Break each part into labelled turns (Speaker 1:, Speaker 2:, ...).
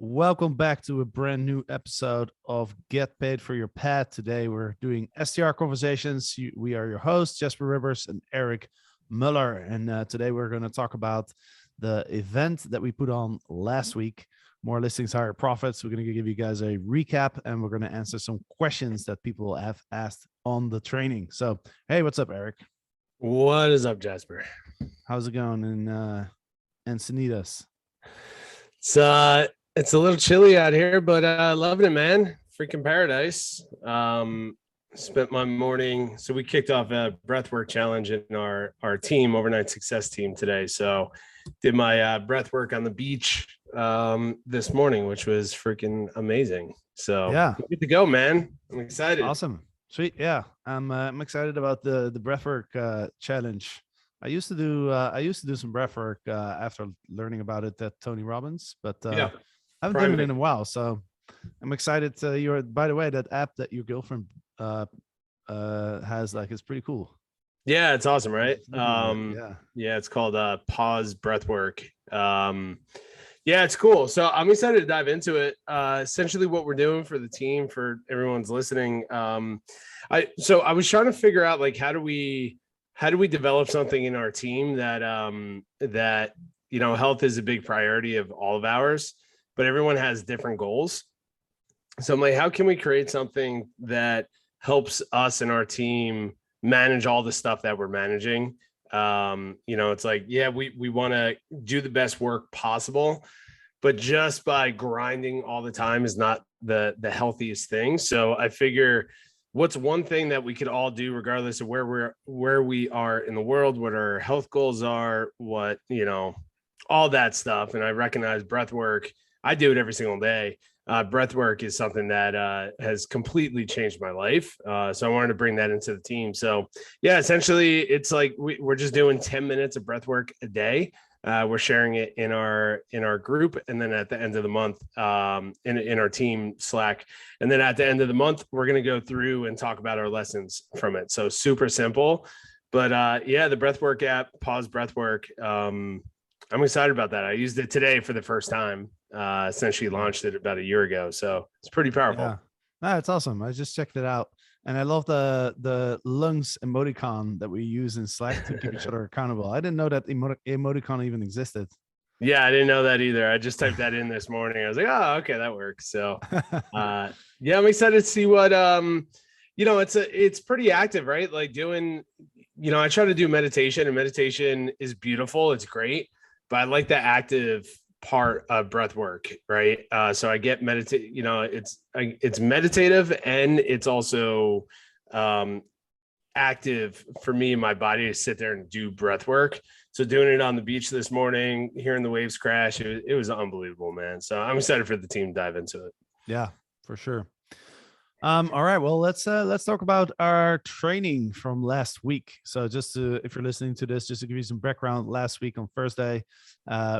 Speaker 1: Welcome back to a brand new episode of Get Paid for Your Pad. Today we're doing STR conversations. We are your hosts, Jasper Rivers and Eric Muller. And today we're going to talk about the event that we put on last week, More Listings, Higher Profits. We're going to give you guys a recap and we're going to answer some questions that people have asked on the training. So, hey, what's up, Eric?
Speaker 2: What is up, Jasper?
Speaker 1: How's it going in Encinitas?
Speaker 2: It's a little chilly out here, but loving it, man. Freaking paradise. Spent my morning. So we kicked off a breathwork challenge in our team, overnight success team today. So did my breathwork on the beach this morning, which was freaking amazing. So
Speaker 1: yeah,
Speaker 2: good to go, man. I'm excited.
Speaker 1: Awesome. Sweet. Yeah. I'm excited about the breathwork challenge. I used to do some breathwork after learning about it at Tony Robbins, but
Speaker 2: Yeah.
Speaker 1: I haven't done it in a while. So I'm excited. By the way, that app that your girlfriend has, like, it's pretty cool.
Speaker 2: Yeah, it's awesome, right?
Speaker 1: Yeah,
Speaker 2: It's called Pause Breathwork. Yeah, it's cool. So I'm excited to dive into it. Essentially what we're doing for the team, for everyone's listening. I was trying to figure out, like, how do we develop something in our team that health is a big priority of all of ours, but everyone has different goals. So I'm like, how can we create something that helps us and our team manage all the stuff that we're managing? It's like, yeah, we want to do the best work possible, but just by grinding all the time is not the healthiest thing. So I figure, what's one thing that we could all do, regardless of where we are in the world, what our health goals are, what, all that stuff. And I recognize breath work. I do it every single day. Breath work is something that has completely changed my life. So I wanted to bring that into the team. So yeah, essentially it's like we're just doing 10 minutes of breath work a day. We're sharing it in our group, and then at the end of the month, in our team Slack, and then at the end of the month, we're going to go through and talk about our lessons from it. So super simple, but yeah, the Breathwork app, Pause Breathwork. I'm excited about that. I used it today for the first time. Essentially launched it about a year ago, so it's pretty powerful.
Speaker 1: Yeah, no, it's awesome. I just checked it out, and I love the lungs emoticon that we use in Slack to keep each other accountable. I didn't know that emoticon even existed.
Speaker 2: Yeah, I didn't know that either. I just typed that in this morning. I was like, oh, okay, that works. So yeah, I'm excited to see what it's pretty active, right? Like doing, I try to do meditation, and meditation is beautiful, it's great, but I like the active part of breath work, right? So I get it's meditative, and it's also active for me and my body to sit there and do breath work. So doing it on the beach this morning, hearing the waves crash, it was unbelievable, man. So I'm excited for the team to dive into it.
Speaker 1: Yeah, for sure. All right, well, let's talk about our training from last week. So if you're listening to this, just to give you some background, last week on Thursday,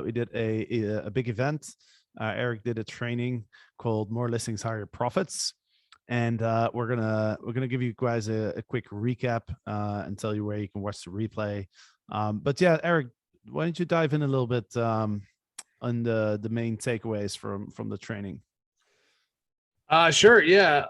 Speaker 1: we did a big event. Eric did a training called More Listings, Higher Profits. And we're gonna give you guys a quick recap and tell you where you can watch the replay. But yeah, Eric, why don't you dive in a little bit on the main takeaways from the training?
Speaker 2: Sure. Yeah.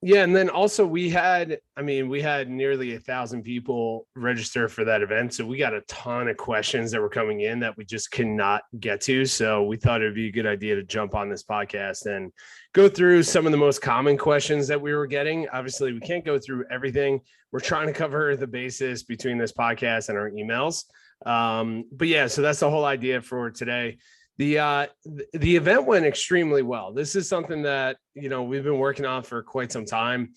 Speaker 2: Yeah. And then also we had nearly 1,000 people register for that event. So we got a ton of questions that were coming in that we just cannot get to. So we thought it'd be a good idea to jump on this podcast and go through some of the most common questions that we were getting. Obviously, we can't go through everything. We're trying to cover the basis between this podcast and our emails. But yeah, so that's the whole idea for today. The event went extremely well. This is something that, we've been working on for quite some time,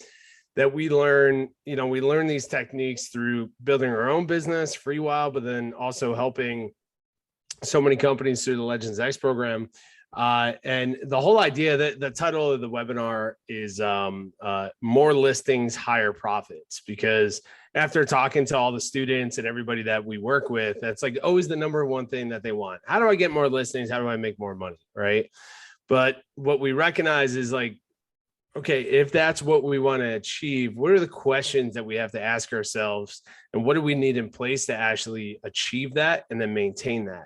Speaker 2: that we learn these techniques through building our own business, FreeWhile, but then also helping so many companies through the Legends X program. And the whole idea, that the title of the webinar is More Listings, Higher Profits, because after talking to all the students and everybody that we work with, that's like always the number one thing that they want. How do I get more listings? How do I make more money? Right. But what we recognize is, like, okay, if that's what we want to achieve, what are the questions that we have to ask ourselves, and what do we need in place to actually achieve that and then maintain that?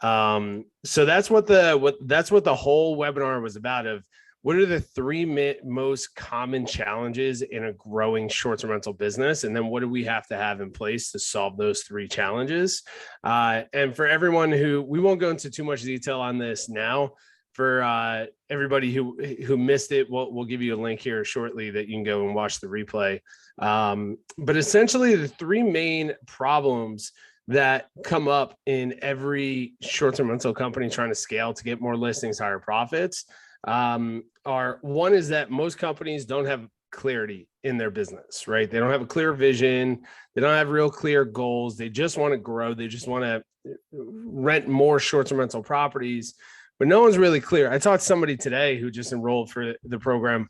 Speaker 2: So that's what the whole webinar was about. Of what are the three most common challenges in a growing short-term rental business, and then what do we have to have in place to solve those three challenges? And for everyone who, we won't go into too much detail on this now. For everybody who missed it, we'll give you a link here shortly that you can go and watch the replay. But essentially, the three main problems that come up in every short-term rental company trying to scale to get more listings, higher profits, are, one is that most companies don't have clarity in their business, right? They don't have a clear vision. They don't have real clear goals. They just want to grow. They just want to rent more short-term rental properties, but no one's really clear. I talked to somebody today who just enrolled for the program.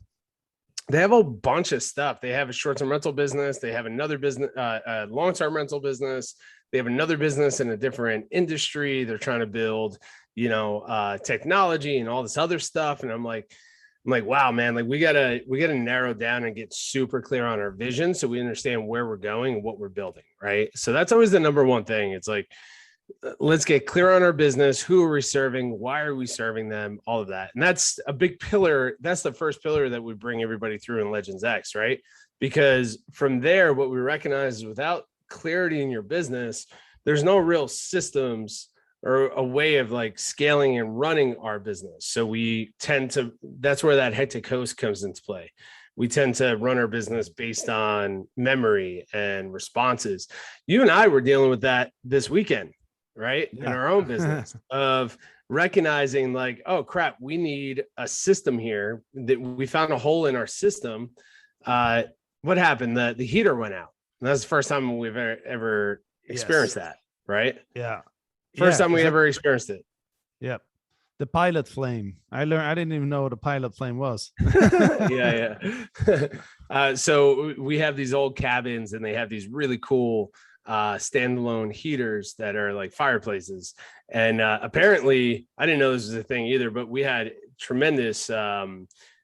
Speaker 2: They have a bunch of stuff. They have a short-term rental business. They have another business, a long-term rental business. They have another business in a different industry. They're trying to build, technology and all this other stuff. And I'm like, wow, man, like we gotta narrow down and get super clear on our vision so we understand where we're going and what we're building, right? So that's always the number one thing. It's like, let's get clear on our business. Who are we serving? Why are we serving them? All of that. And that's a big pillar. That's the first pillar that we bring everybody through in Legends X, right? Because from there, what we recognize is without clarity in your business, there's no real systems or a way of like scaling and running our business. So we tend to, that's where that hectic host comes into play. We tend to run our business based on memory and responses. You and I were dealing with that this weekend, right?
Speaker 1: Yeah.
Speaker 2: In our own business of recognizing like, oh crap, we need a system here, that we found a hole in our system. What happened? The heater went out. And that's the first time we've ever experienced that, right?
Speaker 1: Yeah.
Speaker 2: First time we ever experienced it.
Speaker 1: Yep. The pilot flame. I didn't even know what a pilot flame was.
Speaker 2: Yeah. So we have these old cabins and they have these really cool standalone heaters that are like fireplaces. And apparently, I didn't know this was a thing either, but we had tremendous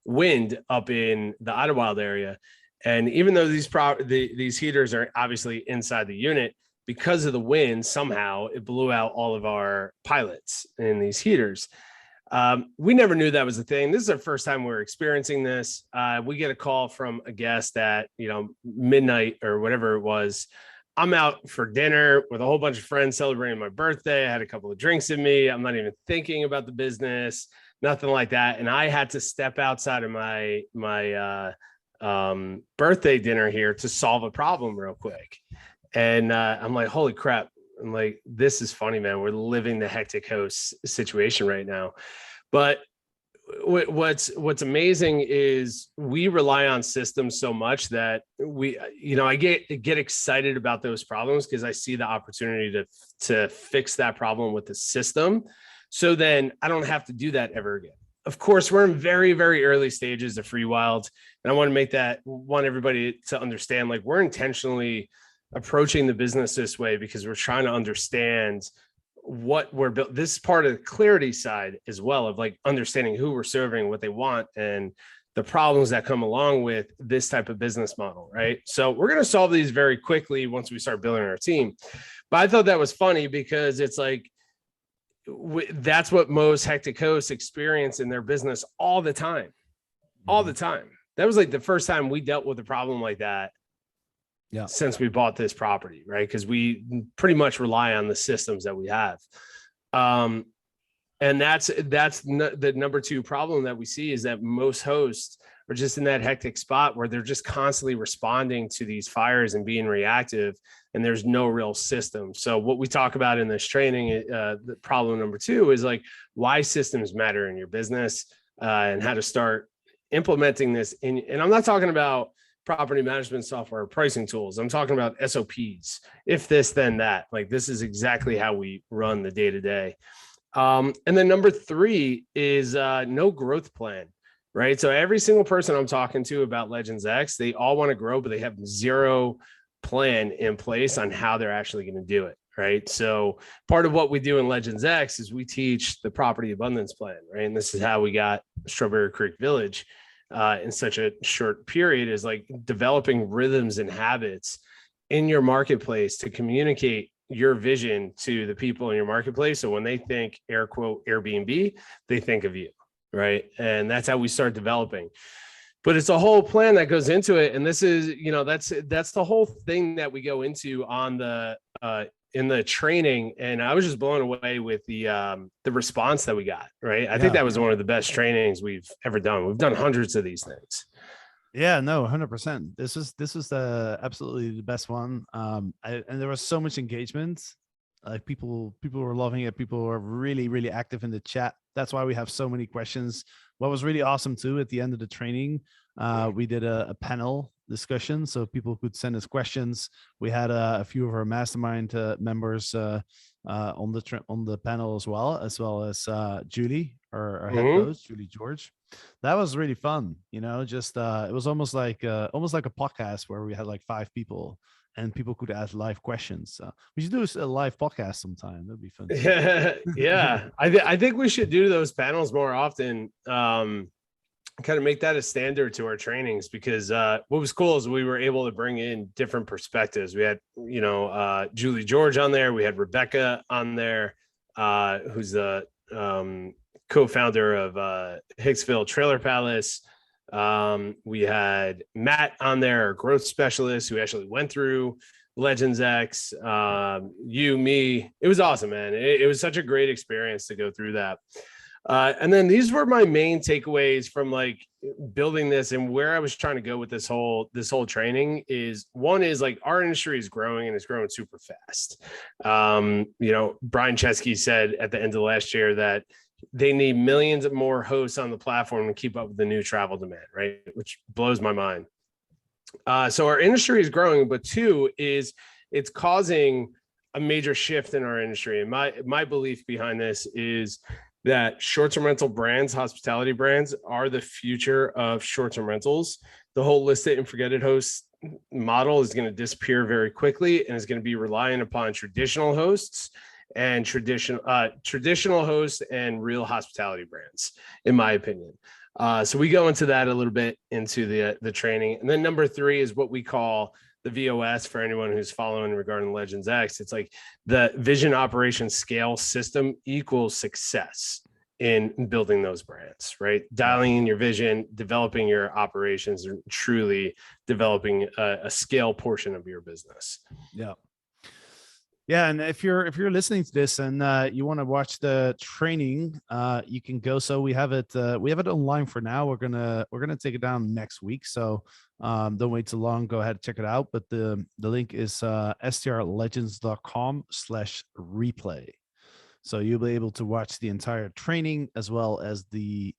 Speaker 2: wind up in the Idlewild area. And even though these heaters are obviously inside the unit, because of the wind, somehow it blew out all of our pilots in these heaters. We never knew that was a thing. This is our first time we're experiencing this. We get a call from a guest at, midnight or whatever it was. I'm out for dinner with a whole bunch of friends celebrating my birthday. I had a couple of drinks in me. I'm not even thinking about the business, nothing like that. And I had to step outside of my birthday dinner here to solve a problem real quick. And I'm like, holy crap. I'm like, this is funny, man. We're living the hectic host situation right now. But what's amazing is we rely on systems so much that I get excited about those problems because I see the opportunity to fix that problem with the system. So then I don't have to do that ever again. Of course, we're in very, very early stages of Free Wild. And I want everybody to understand, like, we're intentionally approaching the business this way because we're trying to understand what we're built. This is part of the clarity side as well, of like understanding who we're serving, what they want, and the problems that come along with this type of business model, right? So we're going to solve these very quickly once we start building our team. But I thought that was funny because it's like, that's what most hectic hosts experience in their business all the time. That was like the first time we dealt with a problem like that since we bought this property, right? Because we pretty much rely on the systems that we have. And that's the number two problem that we see, is that most hosts are just in that hectic spot where they're just constantly responding to these fires and being reactive, and there's no real system. So what we talk about in this training, the problem number two is like why systems matter in your business, and how to start implementing this and I'm not talking about property management software or pricing tools. I'm talking about SOPs. If this, then that. Like, this is exactly how we run the day to day. And then number three is no growth plan, right? So every single person I'm talking to about Legends X, they all want to grow, but they have zero plan in place on how they're actually going to do it, right? So part of what we do in Legends X is we teach the property abundance plan, right? And this is how we got Strawberry Creek Village in such a short period, is like developing rhythms and habits in your marketplace to communicate your vision to the people in your marketplace. So when they think air quote Airbnb, they think of you, right? And that's how we start developing. But it's a whole plan that goes into it. And this is, that's the whole thing that we go into on the in the training. And I was just blown away with the response that we got, right? I think
Speaker 1: Yeah.
Speaker 2: that was one of the best trainings we've ever done. We've done hundreds of these things.
Speaker 1: Yeah, no, 100%. This was the absolutely the best one. And there was so much engagement. Like people were loving it. People were really, really active in the chat. That's why we have so many questions. What was really awesome too, at the end of the training, we did a panel discussion, so people could send us questions. We had a few of our mastermind members on the panel as well as Julie, our head
Speaker 2: Mhm.
Speaker 1: coach, Julie George. That was really fun. Just it was almost like a podcast where we had like 5 people and people could ask live questions. So we should do a live podcast sometime. That'd be fun too.
Speaker 2: Yeah, yeah. I think we should do those panels more often. Kind of make that a standard to our trainings, because what was cool is we were able to bring in different perspectives. We had, Julie George on there. We had Rebecca on there, who's the co-founder of Hicksville Trailer Palace. We had Matt on there, our growth specialist, who actually went through Legends X, me. It was awesome, man. It was such a great experience to go through that. And then these were my main takeaways from like building this, and where I was trying to go with this whole training is, one is like our industry is growing and it's growing super fast. Brian Chesky said at the end of last year that they need millions of more hosts on the platform to keep up with the new travel demand, right? Which blows my mind. So our industry is growing, but two is it's causing a major shift in our industry. And my belief behind this is that short-term rental brands, hospitality brands, are the future of short-term rentals. The whole list it and forget it host model is going to disappear very quickly, and is going to be relying upon traditional hosts and traditional hosts and real hospitality brands, in my opinion. So we go into that a little bit into the training. And then number 3 is what we call the VOS, for anyone who's following regarding Legends X. It's like the vision, operation, scale system equals success in building those brands, right? Dialing in your vision, developing your operations, and truly developing a scale portion of your business.
Speaker 1: Yeah. Yeah, and if you're listening to this and you want to watch the training, you can go. So we have it online for now. We're gonna take it down next week. So don't wait too long. Go ahead and check it out. But the link is strlegends.com/replay. So you'll be able to watch the entire training as well as the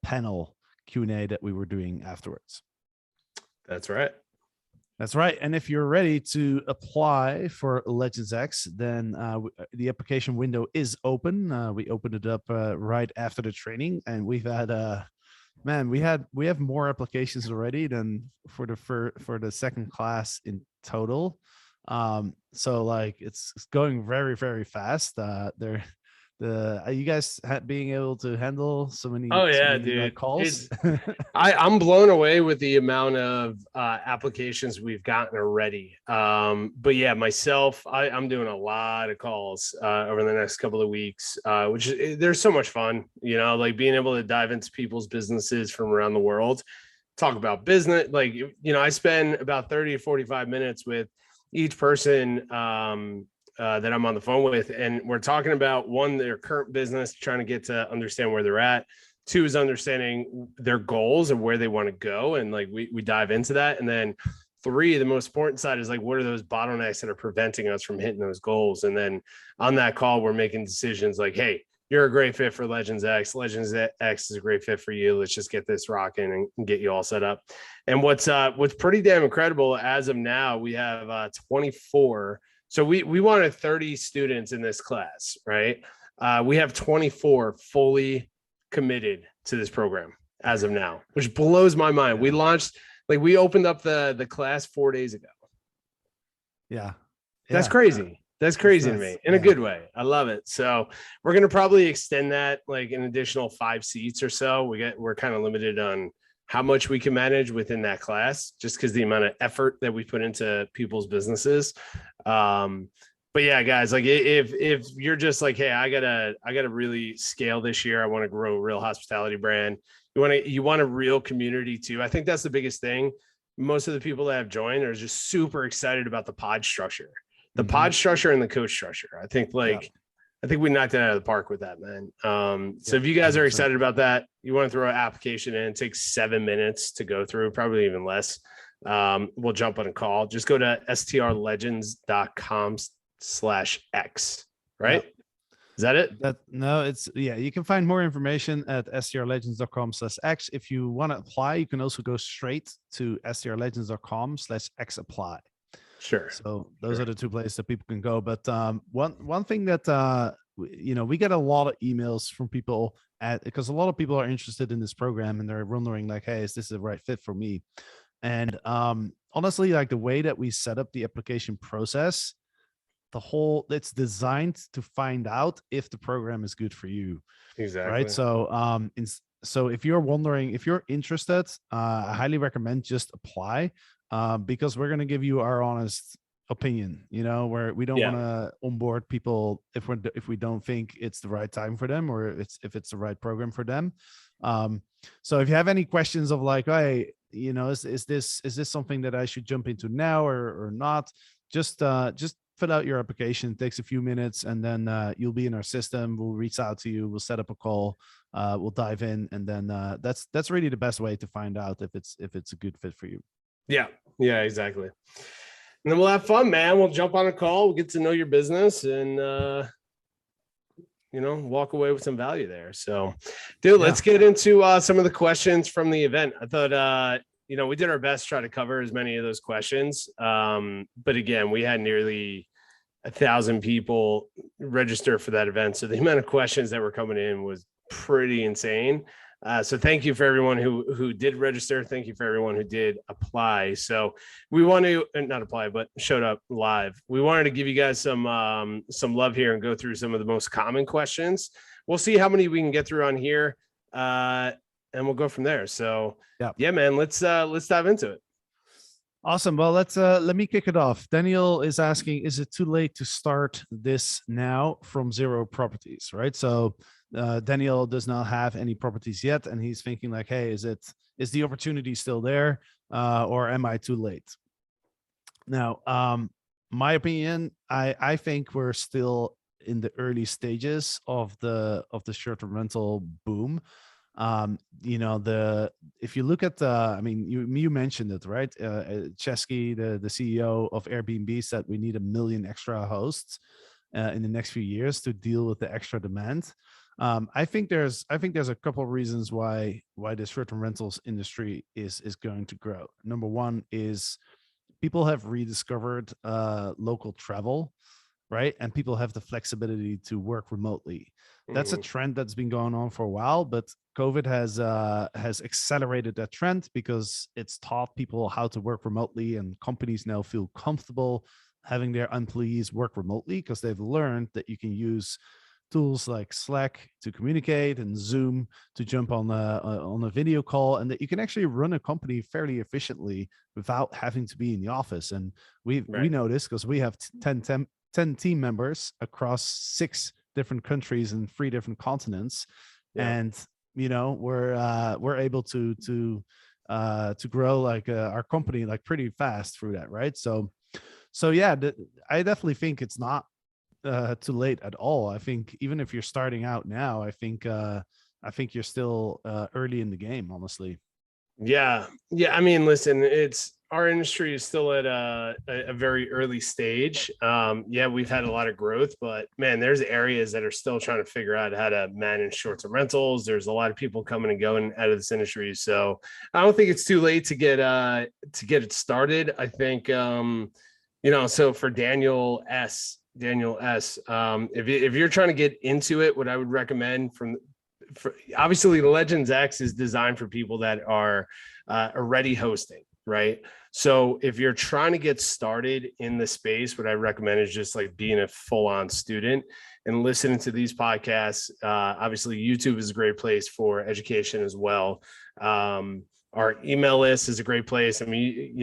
Speaker 1: panel Q&A that we were doing afterwards.
Speaker 2: That's right.
Speaker 1: That's right. And if you're ready to apply for Legends X, then the application window is open. We opened it up right after the training, and we've had we have more applications already than for the second class in total. So like it's going very, very fast. You guys being able to handle so many
Speaker 2: Dude,
Speaker 1: calls.
Speaker 2: I'm blown away with the amount of applications we've gotten already. But yeah, myself, I'm doing a lot of calls over the next couple of weeks, which they're so much fun, like being able to dive into people's businesses from around the world, talk about business. Like, I spend about 30 to 45 minutes with each person that I'm on the phone with. And we're talking about, one, their current business, trying to get to understand where they're at. 2 is understanding their goals and where they want to go. And like, we dive into that. And then 3, the most important side is like, what are those bottlenecks that are preventing us from hitting those goals? And then on that call, we're making decisions like, hey, you're a great fit for Legends X. Legends X is a great fit for you. Let's just get this rocking and get you all set up. And what's pretty damn incredible, as of now, we have 24. So we wanted 30 students in this class, right? We have 24 fully committed to this program as of now, which blows my mind. We launched, we opened up the class 4 days ago.
Speaker 1: Yeah.
Speaker 2: That's crazy. That's crazy to me in a good way. I love it. So we're going to probably extend that like an additional 5 seats or so. We're kind of limited on how much we can manage within that class, just because the amount of effort that we put into people's businesses. but yeah, guys, like if you're just like, hey, I gotta really scale this year. I want to grow a real hospitality brand. You want a real community too. I think that's the biggest thing. Most of the people that have joined are just super excited about the
Speaker 1: Hmm.
Speaker 2: pod structure and the coach structure.
Speaker 1: Yeah.
Speaker 2: I think we knocked it out of the park with that, man. So
Speaker 1: Yeah.
Speaker 2: if you guys are
Speaker 1: 100%.
Speaker 2: excited about that, you want to throw an application in, it takes 7 minutes to go through, probably even less. We'll jump on a call. Just go to strlegends.com/X,
Speaker 1: Yeah.
Speaker 2: right? Is that it?
Speaker 1: That no, it's yeah. You can find more information at strlegends.com/X. If you want to apply, you can also go straight to strlegends.com/X apply.
Speaker 2: Sure.
Speaker 1: So those are the two places that people can go. But one thing that we get a lot of emails from people because a lot of people are interested in this program and they're wondering like, hey, is this the right fit for me? And honestly, like the way that we set up the application process, it's designed to find out if the program is good for you, right?
Speaker 2: Exactly.
Speaker 1: So if you're wondering, if you're interested, I highly recommend just apply, because we're going to give you our honest opinion, where we don't want
Speaker 2: Yeah.
Speaker 1: to onboard people if we don't think it's the right time for them, or if it's the right program for them. So if you have any questions of like, hey, is this something that I should jump into now or not, just fill out your application. It takes a few minutes, and then you'll be in our system. We'll reach out to you. We'll set up a call. We'll dive in, and then that's really the best way to find out if it's a good fit for you.
Speaker 2: Yeah. Yeah, exactly. And then we'll have fun, man. We'll jump on a call. We'll get to know your business and, walk away with some value there. So, dude, let's get into some of the questions from the event. I thought, we did our best to try to cover as many of those questions. But again, we had nearly 1,000 people register for that event. So the amount of questions that were coming in was pretty insane. So thank you for everyone who did register. Thank you for everyone who did apply. So we want to not apply, but showed up live. We wanted to give you guys some love here and go through some of the most common questions. We'll see how many we can get through on here, and we'll go from there. So yeah, man, let's dive into it.
Speaker 1: Awesome. Well, let me kick it off. Daniel is asking, is it too late to start this now from zero properties? Right. So Daniel does not have any properties yet, and he's thinking like, hey, is the opportunity still there, or am I too late? Now, my opinion, I think we're still in the early stages of the short-term rental boom. If you look at you mentioned it, right? Chesky, the CEO of Airbnb, said we need 1 million extra hosts in the next few years to deal with the extra demand. I think there's a couple of reasons why this short-term rentals industry is going to grow. Number one is people have rediscovered local travel, right? And people have the flexibility to work remotely. That's a trend that's been going on for a while, but COVID has accelerated that trend because it's taught people how to work remotely, and companies now feel comfortable having their employees work remotely because they've learned that you can use tools like Slack to communicate and Zoom to jump on a video call, and that you can actually run a company fairly efficiently without having to be in the office. And we know this because we have 10 team members across 6 different countries and 3 different continents, and we're able to grow like our company like pretty fast through that, right? So yeah, I definitely think it's not too late at all. I think even if you're starting out now, I think you're still early in the game, honestly.
Speaker 2: Yeah. I mean, listen, our industry is still at a very early stage. We've had a lot of growth, but man, there's areas that are still trying to figure out how to manage short-term rentals. There's a lot of people coming and going out of this industry. So I don't think it's too late to get it started. I think, so for Daniel S, if you're trying to get into it, what I would recommend obviously the Legends X is designed for people that are already hosting, right? So if you're trying to get started in the space, what I recommend is just like being a full-on student and listening to these podcasts. Obviously YouTube is a great place for education as well. Our email list is a great place. I mean,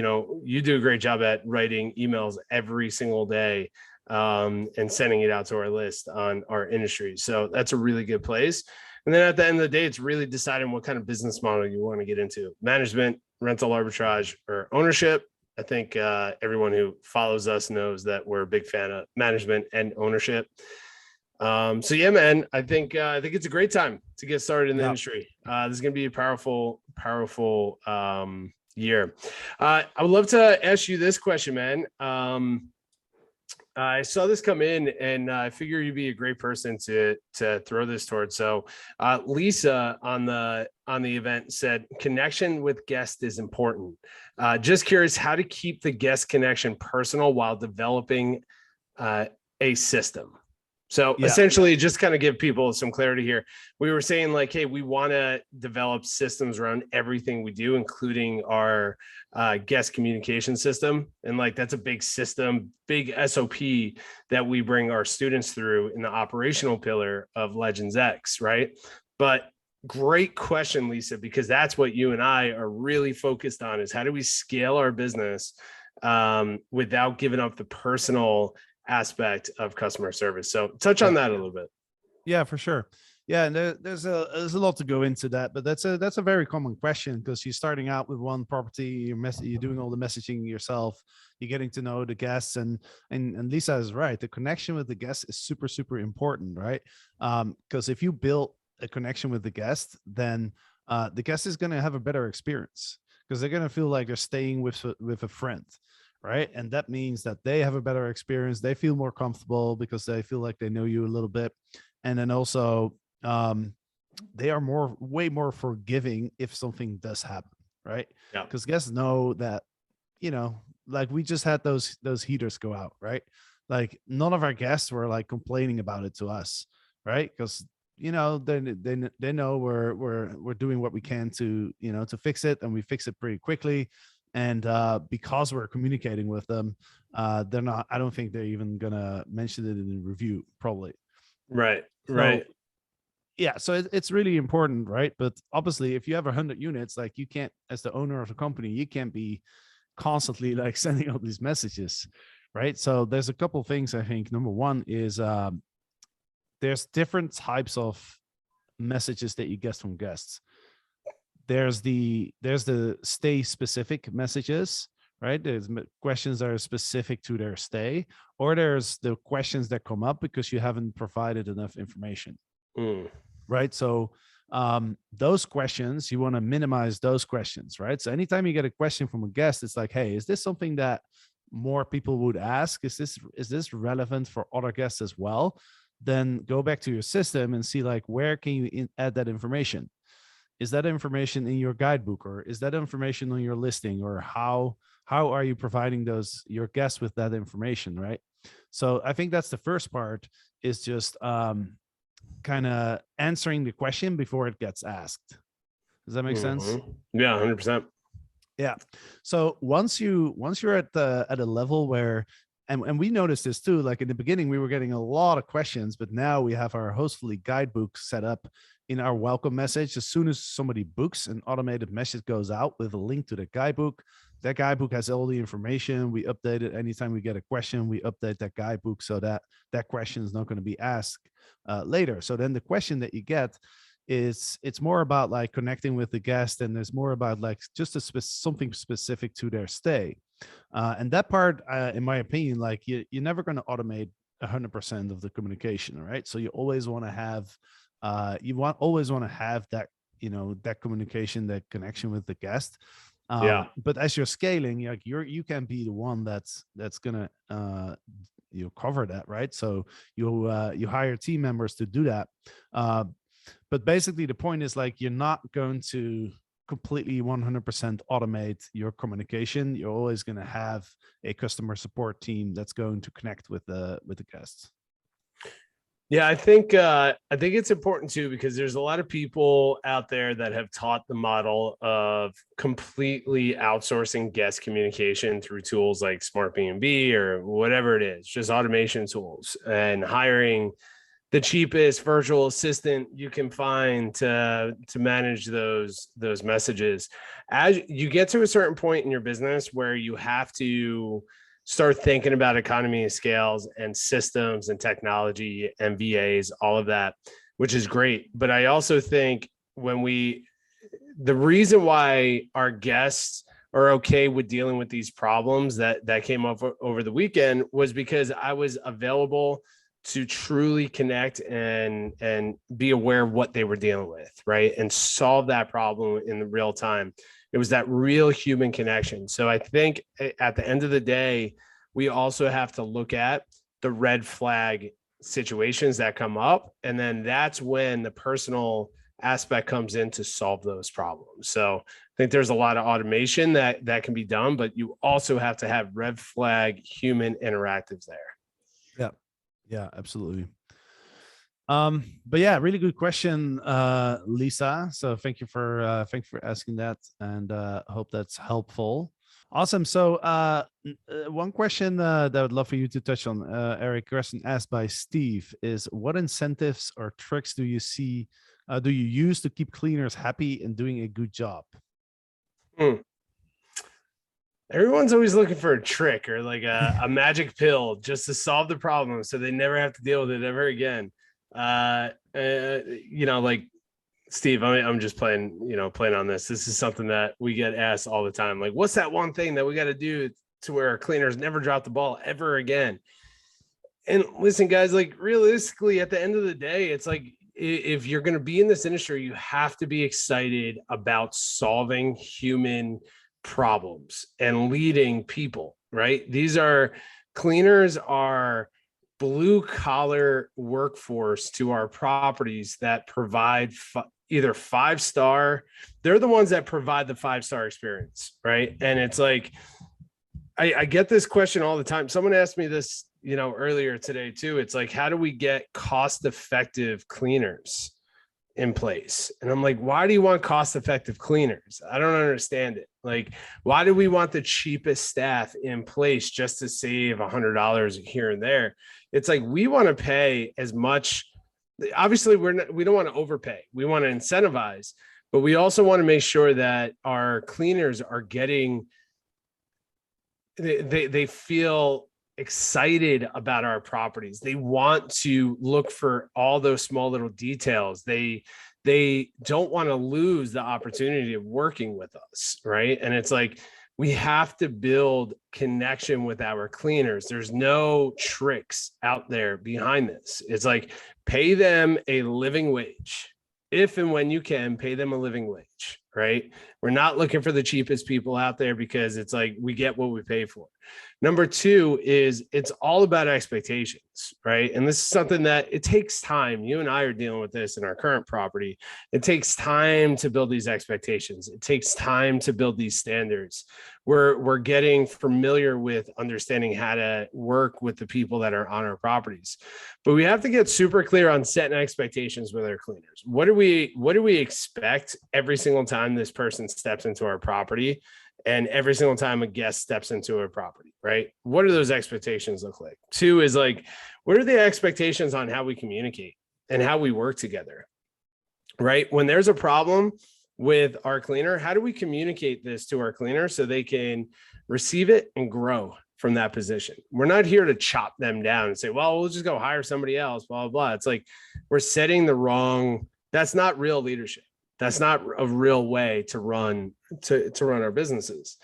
Speaker 2: you do a great job at writing emails every single day. and sending it out to our list on our industry. So that's a really good place. And then at the end of the day, it's really deciding what kind of business model you want to get into: management, rental arbitrage, or ownership. I think everyone who follows us knows that we're a big fan of management and ownership. So yeah, man, I think it's a great time to get started in the industry. This is going to be a powerful year. I would love to ask you this question, man. I saw this come in, and I figure you'd be a great person to throw this towards. So, Lisa on the event said, "Connection with guest is important. Just curious how to keep the guest connection personal while developing a system." So essentially, just kind of give people some clarity here. We were saying like, hey, we want to develop systems around everything we do, including our guest communication system. And like, that's a big system, big SOP that we bring our students through in the operational pillar of Legends X, right? But great question, Lisa, because that's what you and I are really focused on, is how do we scale our business without giving up the personal aspect of customer service. So touch on that a little bit.
Speaker 1: Yeah, for sure. Yeah, and there's a lot to go into that, but that's a very common question, because you're starting out with one property, you're doing all the messaging yourself, you're getting to know the guests, and Lisa is right. The connection with the guest is super, super important, right? Because if you build a connection with the guest, then the guest is going to have a better experience, because they're going to feel like they're staying with a friend. Right. And that means that they have a better experience. They feel more comfortable because they feel like they know you a little bit. And then also they are way more forgiving if something does happen. Right.
Speaker 2: Yeah.
Speaker 1: Because guests know that, like we just had those heaters go out. Right. Like none of our guests were like complaining about it to us. Right. Because they know we're doing what we can to fix it, and we fix it pretty quickly. And because we're communicating with them, I don't think they're even gonna mention it in the review, probably.
Speaker 2: Right.
Speaker 1: Yeah, so it's really important, right? But obviously, if you have 100 units, like you can't, as the owner of the company, you can't be constantly like sending all these messages, right? So there's a couple of things. I think number one is there's different types of messages that you get from guests. There's the stay specific messages, right? There's questions that are specific to their stay, or there's the questions that come up because you haven't provided enough information. Right? So those questions, you want to minimize those questions, right? So anytime you get a question from a guest, it's like, hey, is this something that more people would ask? Is this relevant for other guests as well? Then go back to your system and see like, where can you add that information? Is that information in your guidebook, or is that information on your listing, or how are you providing your guests with that information, right? So I think that's the first part, is just kind of answering the question before it gets asked. Does that make sense?
Speaker 2: Yeah, 100%.
Speaker 1: Yeah. So once you're at a level where, and we noticed this too, like in the beginning we were getting a lot of questions, but now we have our Hostfully guidebook set up in our welcome message. As soon as somebody books, an automated message goes out with a link to the guidebook. That guidebook has all the information. We update it anytime we get a question. We update that guidebook so that question is not going to be asked later. So then the question that you get is, it's more about like connecting with the guest, and there's more about like just something specific to their stay. And that part, in my opinion, like you're never going to automate 100% of the communication, right? So you always want to have always want to have that, that communication, that connection with the guest. But as you're scaling, like you can be the one that's gonna cover that, right? So you hire team members to do that. But basically the point is like, you're not going to completely 100% automate your communication. You're always going to have a customer support team that's going to connect with the guests.
Speaker 2: Yeah, I think it's important too, because there's a lot of people out there that have taught the model of completely outsourcing guest communication through tools like Smart B&B or whatever it is, just automation tools, and hiring the cheapest virtual assistant you can find to manage those messages. As you get to a certain point in your business where you have to start thinking about economy of scales and systems and technology and VAs, all of that, which is great. But I also think the reason why our guests are okay with dealing with these problems that came up over the weekend was because I was available to truly connect and be aware of what they were dealing with, right? And solve that problem in the real time. It was that real human connection. So I think at the end of the day, we also have to look at the red flag situations that come up. And then that's when the personal aspect comes in to solve those problems. So I think there's a lot of automation that can be done, but you also have to have red flag human interactives there.
Speaker 1: Yeah, absolutely. But yeah, really good question, Lisa. So thank you for asking that, and hope that's helpful. Awesome. So one question that I would love for you to touch on, Eric, question asked by Steve, is what incentives or tricks do you use to keep cleaners happy and doing a good job?
Speaker 2: Everyone's always looking for a trick or like a magic pill just to solve the problem so they never have to deal with it ever again. Like Steve, I'm just playing on this. This is something that we get asked all the time. Like, what's that one thing that we got to do to where our cleaners never drop the ball ever again? And listen, guys, like realistically, at the end of the day, it's like, if you're going to be in this industry, you have to be excited about solving human problems and leading people, right? Cleaners are blue collar workforce to our properties that provide either 5-star. They're the ones that provide the 5-star experience, right? And it's like, I get this question all the time. Someone asked me this, earlier today too. It's like, how do we get cost-effective cleaners in place? And I'm like, why do you want cost-effective cleaners? I don't understand it. Like, why do we want the cheapest staff in place just to save $100 here and there? It's like, we want to pay as much. Obviously, we don't want to overpay. We want to incentivize, but we also want to make sure that our cleaners are getting, they feel excited about our properties. They want to look for all those small little details. They don't want to lose the opportunity of working with us, right? And it's like, we have to build connection with our cleaners. There's no tricks out there behind this. It's like, pay them a living wage. If and when you can, pay them a living wage, right? We're not looking for the cheapest people out there, because it's like, we get what we pay for. Number two is, it's all about expectations, right? And this is something that it takes time. You and I are dealing with this in our current property. It takes time to build these expectations. It takes time to build these standards. We're getting familiar with understanding how to work with the people that are on our properties. But we have to get super clear on setting expectations with our cleaners. What do we expect every single time this person steps into our property, and every single time a guest steps into a property, right? What do those expectations look like? Two is like, what are the expectations on how we communicate and how we work together, right? When there's a problem with our cleaner, how do we communicate this to our cleaner so they can receive it and grow from that position? We're not here to chop them down and say, well, we'll just go hire somebody else, blah, blah, blah. It's like, we're setting that's not real leadership. That's not a real way to run our businesses.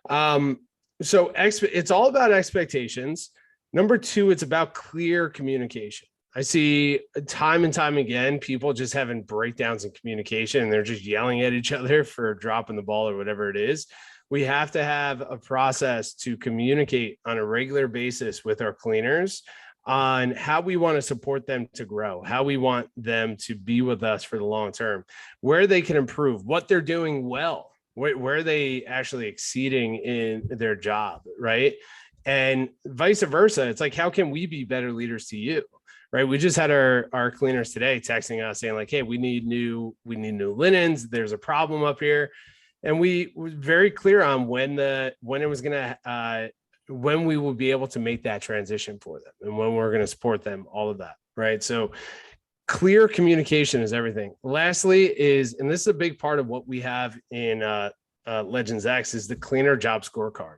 Speaker 2: So it's all about expectations. Number two, it's about clear communication. I see time and time again, people just having breakdowns in communication, and they're just yelling at each other for dropping the ball or whatever it is. We have to have a process to communicate on a regular basis with our cleaners on how we want to support them to grow, how we want them to be with us for the long term, where they can improve, what they're doing well, where are they actually exceeding in their job, right? And vice versa. It's like, how can we be better leaders to you, right? We just had our cleaners today texting us saying like, hey, we need new linens. There's a problem up here. And we were very clear on when we will be able to make that transition for them and when we're going to support them, all of that, right? So clear communication is everything. Lastly and this is a big part of what we have in Legends X, is the cleaner job scorecard,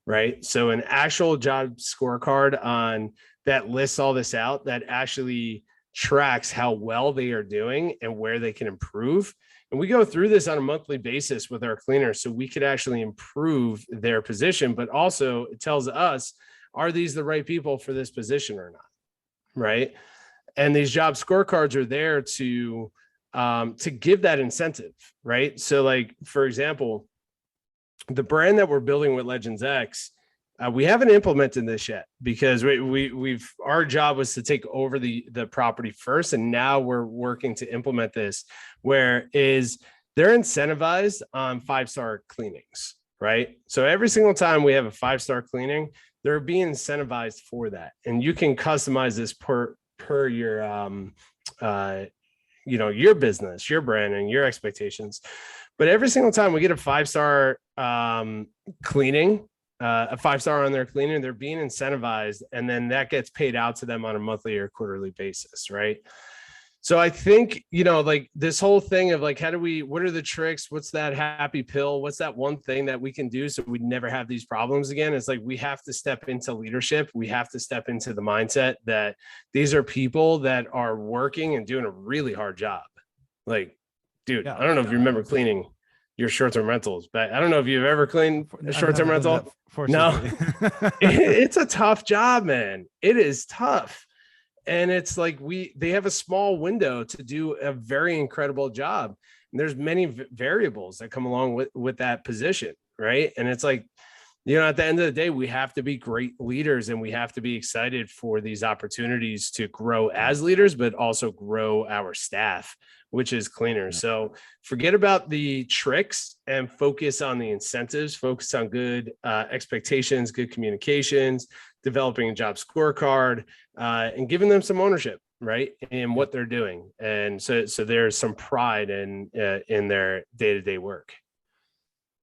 Speaker 2: right? So an actual job scorecard on that lists all this out, that actually tracks how well they are doing and where they can improve. And we go through this on a monthly basis with our cleaners so we could actually improve their position, but also it tells us, are these the right people for this position or not? Right. And these job scorecards are there to give that incentive. Right. So like, for example, the brand that we're building with Legends X, we haven't implemented this yet because we've our job was to take over the property first, and now we're working to implement this. Where is they're incentivized on 5-star cleanings, right? So every single time we have a 5-star cleaning, they're being incentivized for that, and you can customize this per your your business, your brand, and your expectations. But every single time we get a 5-star cleaning, a 5-star on their cleaning, they're being incentivized, and then that gets paid out to them on a monthly or quarterly basis, right? So I think, like this whole thing of like, what are the tricks? What's that happy pill? What's that one thing that we can do so we never have these problems again? It's like, we have to step into leadership. We have to step into the mindset that these are people that are working and doing a really hard job. Like, dude, I don't know if you remember cleaning your short-term rentals, but I don't know if you've ever cleaned a short-term rental. No, it's a tough job, man. It is tough. And it's like they have a small window to do a very incredible job. And there's many variables that come along with that position, right? And it's like, at the end of the day, we have to be great leaders, and we have to be excited for these opportunities to grow as leaders, but also grow our staff, which is cleaners. So forget about the tricks and focus on the incentives, focus on good expectations, good communications, developing a job scorecard, and giving them some ownership, right, in what they're doing. And so there's some pride in their day-to-day work.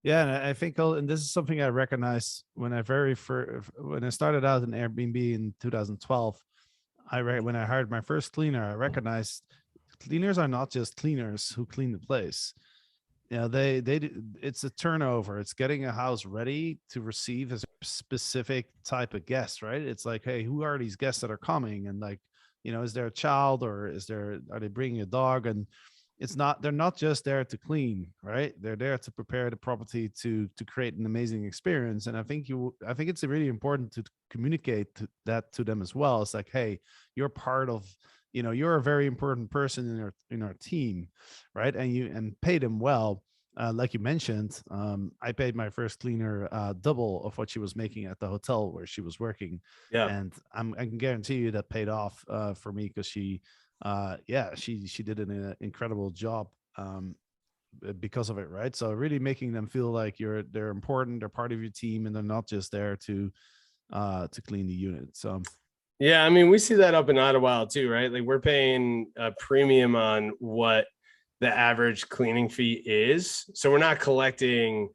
Speaker 1: Yeah, and I think, and this is something I recognized when I started out in Airbnb in 2012. When I hired my first cleaner, I recognized cleaners are not just cleaners who clean the place. It's a turnover. It's getting a house ready to receive a specific type of guest, right? It's like, hey, who are these guests that are coming? And like, is there a child, or are they bringing a dog? And they're not just there to clean, right? They're there to prepare the property to create an amazing experience. And I think it's really important to communicate that to them as well. It's like, hey, you're part of, you're a very important person in our team, right? And pay them well. Like you mentioned, I paid my first cleaner double of what she was making at the hotel where she was working.
Speaker 2: Yeah.
Speaker 1: And I can guarantee you that paid off for me, because she did an incredible job because of it, right? So really making them feel like they're important, they're part of your team, and they're not just there to clean the unit. So
Speaker 2: yeah, I mean, we see that up in Ottawa too, right? Like, we're paying a premium on what the average cleaning fee is. So we're not collecting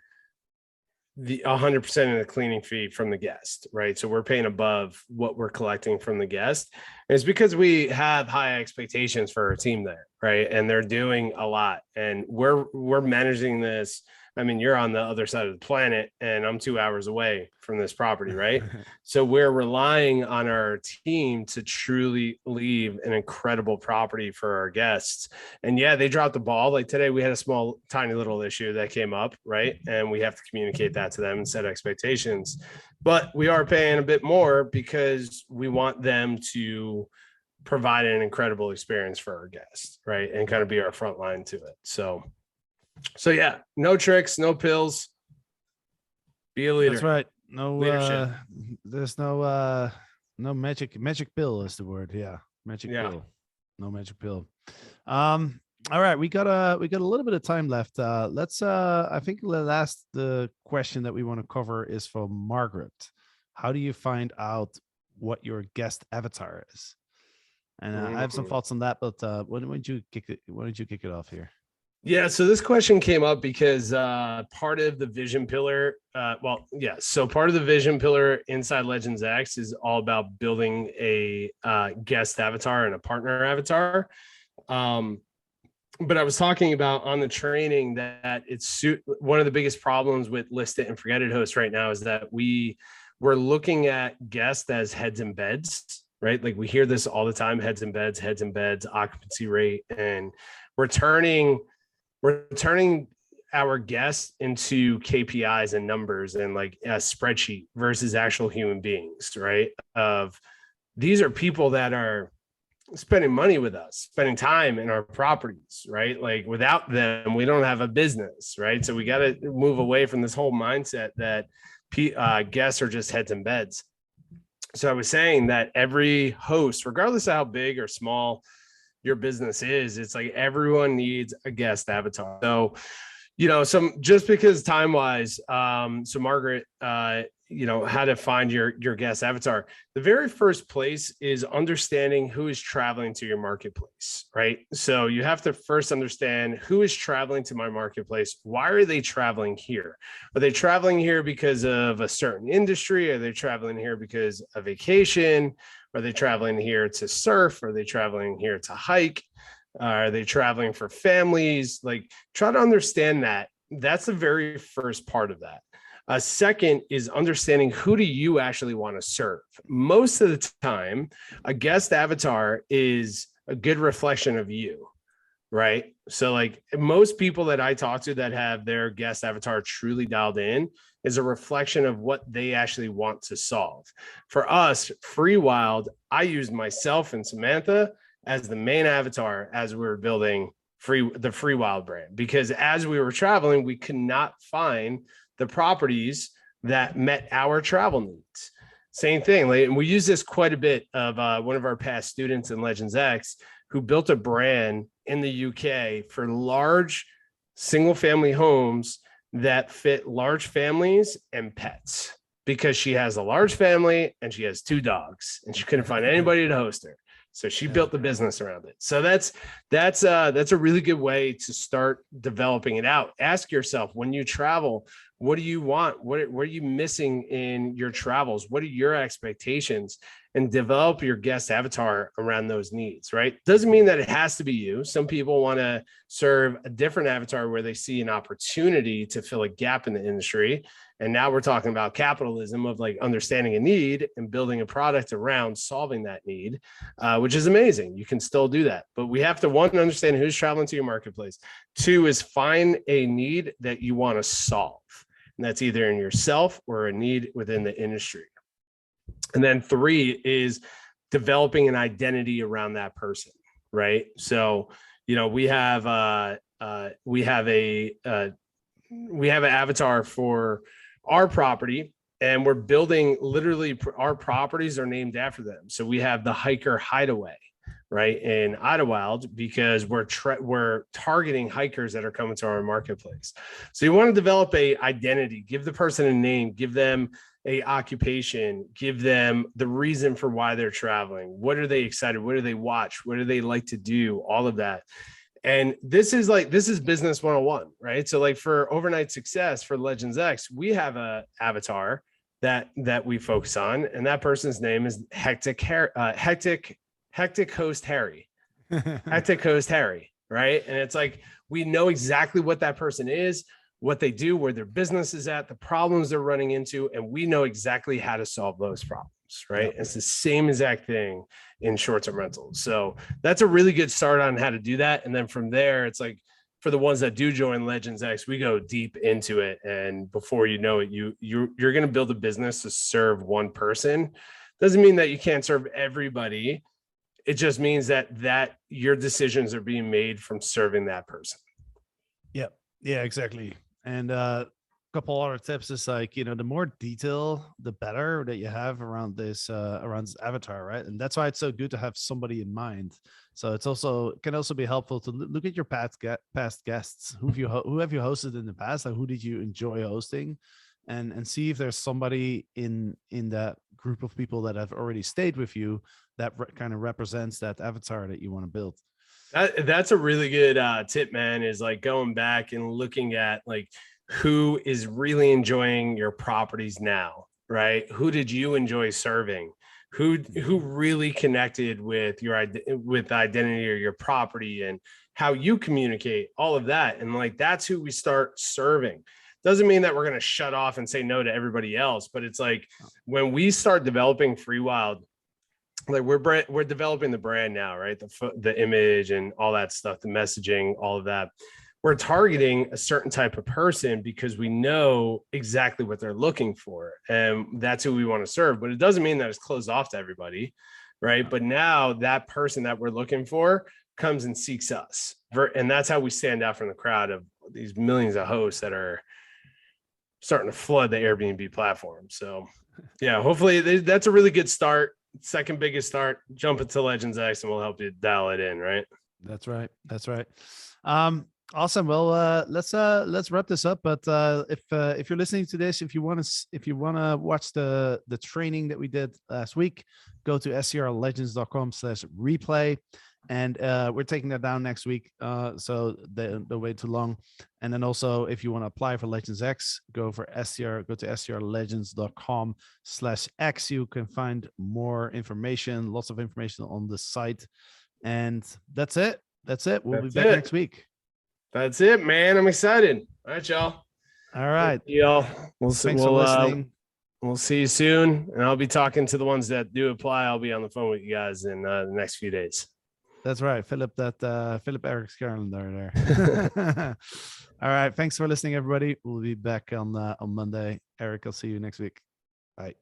Speaker 2: the 100% of the cleaning fee from the guest, right? So we're paying above what we're collecting from the guest. And it's because we have high expectations for our team there, right? And they're doing a lot, and we're managing this. I mean, you're on the other side of the planet, and I'm 2 hours away from this property, right? So we're relying on our team to truly leave an incredible property for our guests. And yeah, they dropped the ball. Like today, we had a small, tiny little issue that came up, right? And we have to communicate that to them and set expectations. But we are paying a bit more because we want them to provide an incredible experience for our guests, right? And kind of be our front line to it. So yeah, no tricks, no pills. Be a leader.
Speaker 1: That's right. No leadership. There's no magic pill is the word. Yeah. Magic pill. No magic pill. All right, we got a little bit of time left. Let's I think the question that we want to cover is from Margaret. How do you find out what your guest avatar is? And I have some thoughts on that, but why don't you kick it off here?
Speaker 2: Yeah, so this question came up because part of the vision pillar, so part of the vision pillar inside Legends X is all about building a guest avatar and a partner avatar. but I was talking about on the training that it's one of the biggest problems with list it and forget it hosts right now is that we're looking at guests as heads and beds, right? Like we hear this all the time, heads and beds, occupancy rate, and we're turning our guests into KPIs and numbers and like a spreadsheet versus actual human beings, right? Of these are people that are spending money with us, spending time in our properties, right? Like without them, we don't have a business, right? So we got to move away from this whole mindset that guests are just heads and beds. So I was saying that every host, regardless of how big or small your business is, it's like everyone needs a guest avatar. So just because time wise, so Margaret, how to find your guest avatar. The very first place is understanding who is traveling to your marketplace, right? So you have to first understand who is traveling to my marketplace. Why are they traveling here? Are they traveling here because of a certain industry? Are they traveling here because of vacation? Are they traveling here to surf? Are they traveling here to hike? Are they traveling for families? Like, try to understand that. That's the very first part of that. Second is understanding who do you actually want to serve. Most of the time, a guest avatar is a good reflection of you, right? So like most people that I talk to that have their guest avatar truly dialed in is a reflection of what they actually want to solve. For us, Free Wild, I used myself and Samantha as the main avatar as we were building the Free Wild brand, because as we were traveling, we could not find the properties that met our travel needs. Same thing. And we use this quite a bit of one of our past students in Legends X who built a brand in the UK for large single family homes that fit large families and pets, because she has a large family and she has 2 dogs and she couldn't find anybody to host her. So she built the business around it. So that's a really good way to start developing it out. Ask yourself, when you travel, what do you want? What are you missing in your travels? What are your expectations? And develop your guest avatar around those needs, right? Doesn't mean that it has to be you. Some people want to serve a different avatar where they see an opportunity to fill a gap in the industry. And now we're talking about capitalism of like understanding a need and building a product around solving that need, which is amazing. You can still do that. But we have to, 1, understand who's traveling to your marketplace. 2 is find a need that you want to solve. And that's either in yourself or a need within the industry. And then 3 is developing an identity around that person, right? So, we have an avatar for our property, and we're building, literally our properties are named after them. So we have the Hiker Hideaway, right, in Idlewild, because we're targeting hikers that are coming to our marketplace. So you want to develop a identity, give the person a name, give them a occupation, give them the reason for why they're traveling. What are they excited? What do they watch? What do they like to do? All of that. And this is business 101, right? So like for overnight success for Legends X, we have a avatar that we focus on, and that person's name is Hectic Host Harry. Hectic Host Harry, right? And it's like we know exactly what that person is, what they do, where their business is at, the problems they're running into, and we know exactly how to solve those problems, right? Yep. It's the same exact thing in short-term rentals. So that's a really good start on how to do that. And then from there, it's like for the ones that do join Legends X, we go deep into it. And before you know it, you're going to build a business to serve one person. Doesn't mean that you can't serve everybody. It just means that your decisions are being made from serving that person.
Speaker 1: Yep. Yeah, exactly. And a couple other tips is like, the more detail, the better that you have around this avatar, right? And that's why it's so good to have somebody in mind. So can also be helpful to look at your past guests. Who have you hosted in the past? Like, who did you enjoy hosting? And see if there's somebody in that group of people that have already stayed with you that kind of represents that avatar that you want to build.
Speaker 2: That's a really good tip, man, is like going back and looking at like who is really enjoying your properties now, right? Who did you enjoy serving? who really connected with your with identity or your property and how you communicate, all of that. And like, that's who we start serving. Doesn't mean that we're going to shut off and say no to everybody else, but it's like when we start developing Free Wild, like we're developing the brand now, right? The image and all that stuff, the messaging, all of that. We're targeting a certain type of person because we know exactly what they're looking for, and that's who we want to serve. But it doesn't mean that it's closed off to everybody, right? But now that person that we're looking for comes and seeks us, and that's how we stand out from the crowd of these millions of hosts that are starting to flood the Airbnb platform. So yeah, hopefully that's a really good start. Second biggest start, jump into Legends X and we'll help you dial it in, right?
Speaker 1: That's right. That's right. Awesome. Well, let's wrap this up. But if you're listening to this, if you want to watch the training that we did last week, go to scrlegends.com/replay. And we're taking that down next week. So don't wait too long. And then also, if you want to apply for Legends X, go to scrlegends.com/X. You can find more information, lots of information on the site. And that's it. We'll be back next week.
Speaker 2: That's it, man. I'm excited. All right, y'all.
Speaker 1: All right.
Speaker 2: Y'all. Thanks
Speaker 1: for listening.
Speaker 2: We'll see you soon. And I'll be talking to the ones that do apply. I'll be on the phone with you guys in the next few days.
Speaker 1: That's right. Philip Eric's calendar there. All right. Thanks for listening, everybody. We'll be back on Monday. Eric, I'll see you next week. Bye.